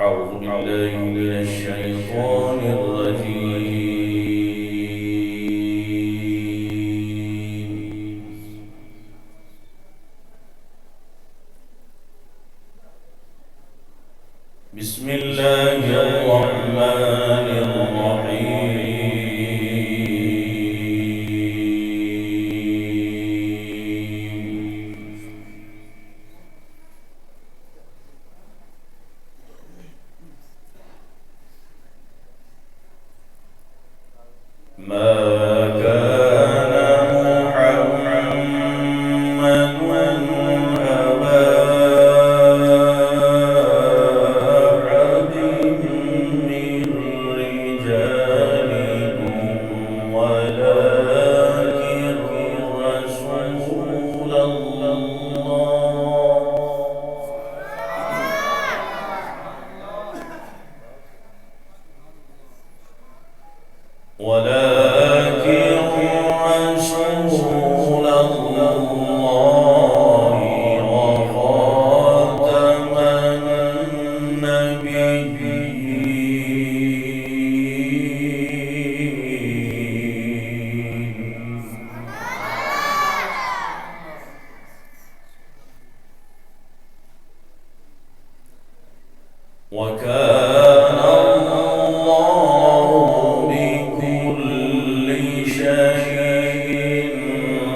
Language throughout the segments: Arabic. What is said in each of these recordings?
أعوذ بالله من الشيطان الرجيم. بسم الله الرحمن الرحيم. ما كان محمد أبا أحد من رجالكم ولكن رسول الله وخاتم النبيين. وكان الله بكل شيء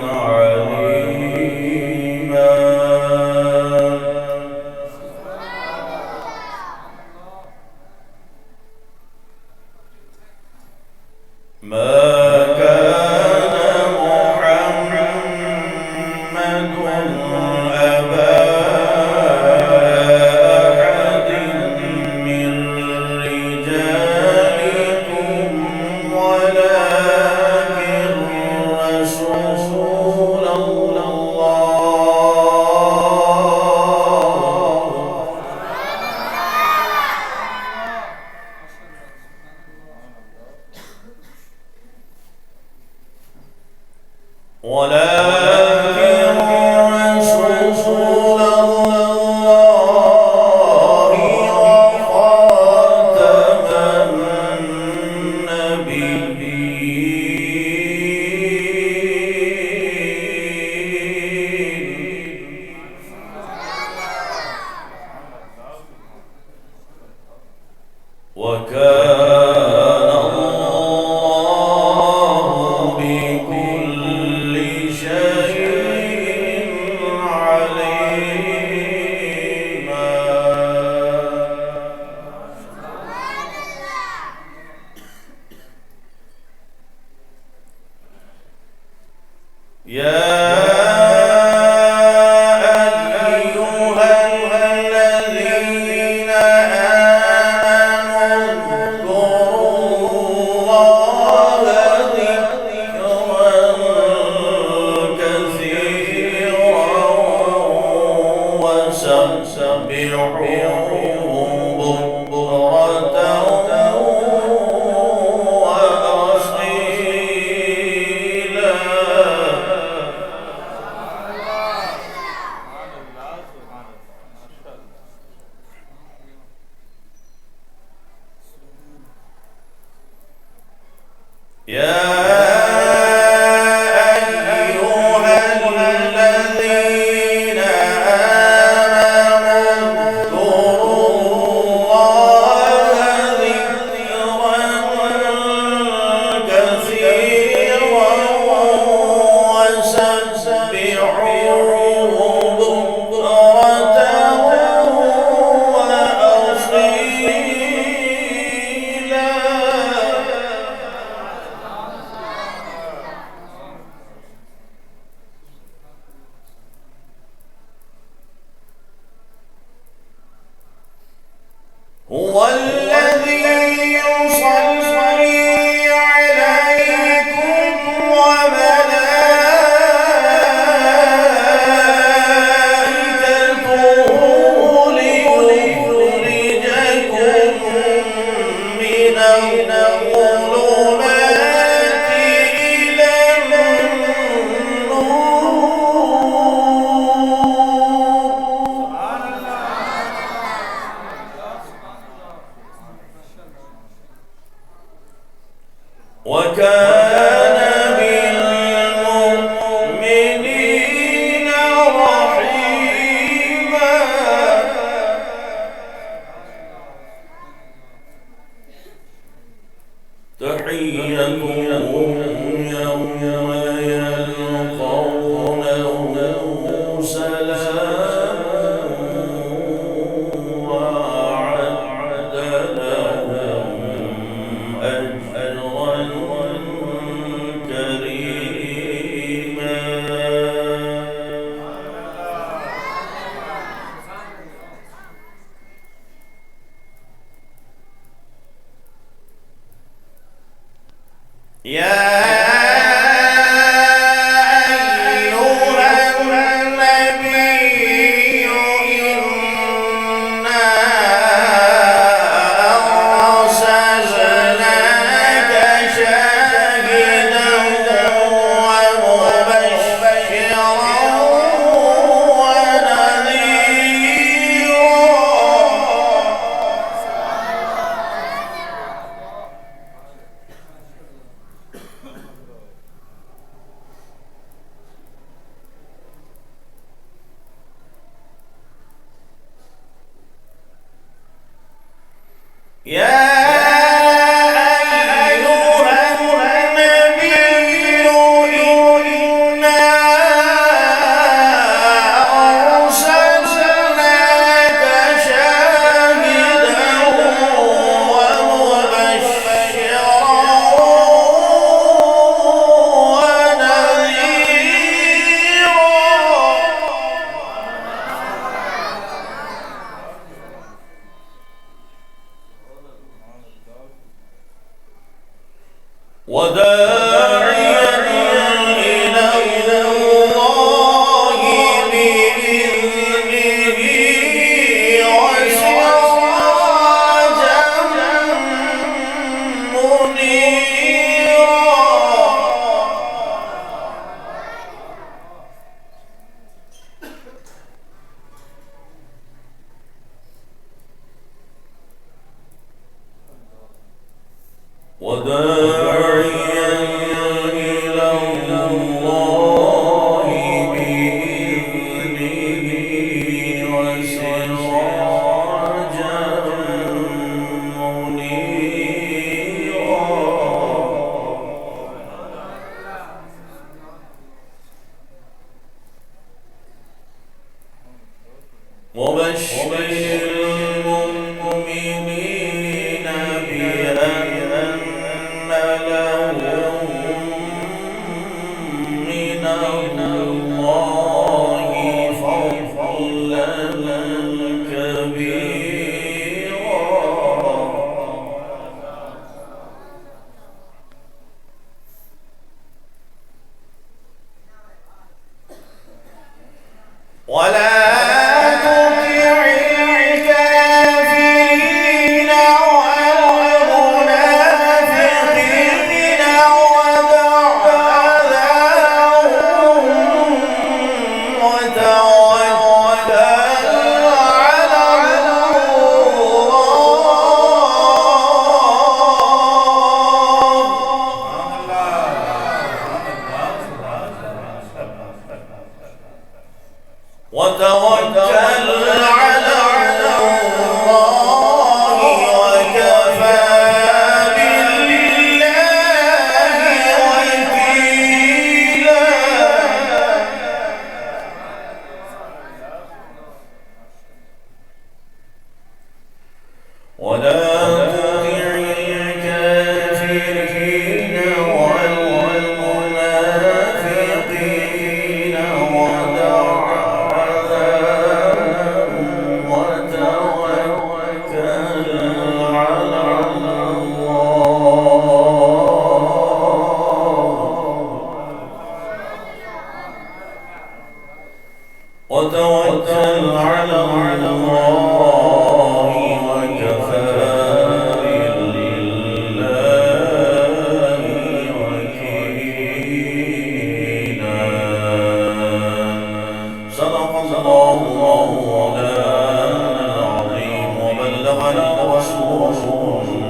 عليما. ما كان محمد أبا أحد من رجالكم ولكن رسول الله وخاتم النبيين. وكان الله بكل شيء عليما. يا أيها الذين آمنوا اذكروا الله ذكرا كثيرا وسبحوه بكرة وأصيلا. يا أيها الذين آمنوا اذكروا الله ذكرا كثيرا وسبحوه بكرة وأصيلا. هو الذي يصلي عليكم وملائكته ليخرجكم من الظلمات إلى النور. وكان بالمؤمنين رحيما تحيتهم يوم يلقونه سلام وأعد لهم أجرا كريما. يا وداعيا إلى الله بإذنه وسراجا منيرا. وداعيا إلى الله بإذنه وسراجا منيرا. وبشر المؤمنين بأن لهم من الله فضلا كبيرا. ولا وتوكل على الله وكفى بالله وكيلا. ولا تطع الكافرين والمنافقين وتوكل على الله وكفى بالله وكيلا. صدق الله مولانا العظيم وبلغنا الرسول